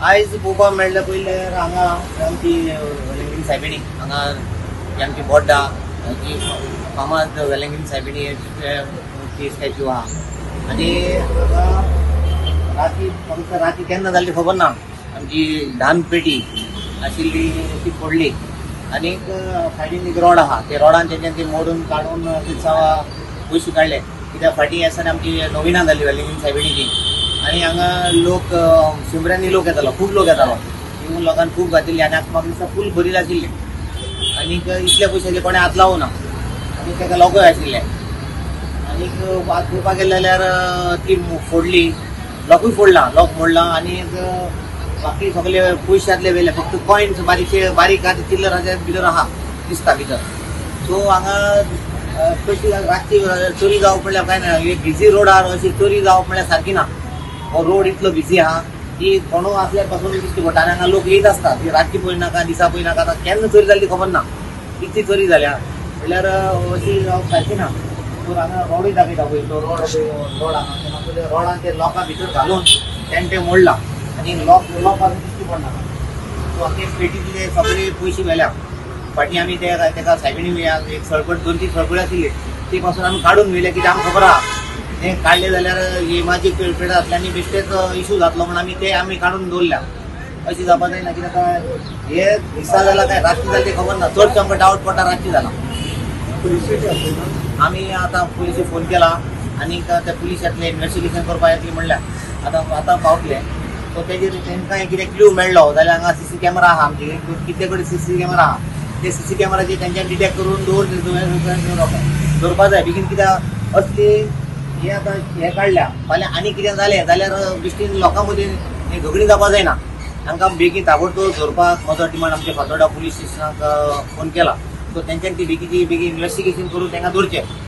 आयज पळोवपाक मेळ्ळें पयले हांगा आमची वेलंगिरी सायबिणी हांगा आमची बोड्डा जी फामाद वेलंगिरी सायबिणी ची स्टॅच्यू आहा आनी राती फक्त राती केन्ना जाल्ली खबर ना आमची धान पेटी आशिल्ली ती फोडली आनीक फाटीन एक रोड आहा ते रोडान तेंच्यान ती मोडून काडून सावा पयशे काडले कित्याक फाटीं आसतना आमची नोविना जाल्ली वेलंगिरी सायबिणीची आनी हांगा लोक शिमऱ्यांनी लोक येतालो खूब लोक येतालो येवन लोकांनी खूब घातिल्ली आनी म्हाका दिसता फूल भरील आशिल्ली आनीक इतल्या पयशांचे कोणें हात लावूं ना आनी ताका लोकूय आशिल्ले आनीक वाट पळोवपाक गेले जाल्यार ती फोडली लॉकूय फोडला लॉक मोडला आनी बाकी सगळे पयशांतले वेले फक्त कॉयन्स बारीकशे बारीक आतां चिल्लराचे भितर आहा दिसता भितर सो हांगा कशी रातची चोरी जावप म्हणल्यार काय ना बिझी रोडार अशी चोरी जावप म्हणल्यार सारकी ना हो रोड इतलो बिझी आहा की कोणू असल्यार पासून दिसता पडटा आनी हांगा लोक येत आसता ती रातची पळय नाका दिसा पळय नाका केन्ना चोरी जाल्ली खबर ना कितली चोरी जाल्या म्हणल्यार अशी जावप सारकी ना सो हांगा रोडूय दाखयता पळय तो रोड हांगा रोडान ते लोकां भितर घालून तें मोडला आनी लॉक पासून दिसती पडना सो ते पेटीचे सगळे पयशे व्हेल्या फाटीं आमी तेका सायबिणी एक सळपट 2-3 सळपट आशिल्ली ती पासून आमी काडून व्हेले कित्याक आमकां खबर आहा ते काडले जाल्यार ही माझी पेड आसल्यानी बेश्टेच इशू जातलो म्हण आमी काडून दवरल्या अशी जावपा जायना कित्याक हे दिसा जाला काय रातची जाली खबर ना चडशे आमकां डावट पडटा रातची जाला आमी आतां पुलिशे फोन केला आनीक ते पुलीस येतले इन्वेस्टिगेशन करपाक येतले म्हणल्यार आतां पावतले सो तेजेर तांकां कितें क्ल्यू मेळ्ळो जाल्यार हांगा सीसी कॅमेरा आहा आमचे कितले कडेन सीसी कॅमेरा आहा ते सीसी कॅमेराचे तेंच्यानी डिटेक्ट करून दवरपा जाय बेगीन कित्याक असली हे आतां हे काडल्या फाल्यां आनी कितें जालें जाल्यार बिश्टीन लोकां मदीं झगडी जावपा जायना तांकां बेगीन ताबडतोब दवरपाक म्हजो डिमांड आमच्या फातोर्डा पुलीस स्टेशनाक फोन केला सो तेंच्यांनी ती बेगीन इन्वेस्टिगेशन करून तांकां दवरचें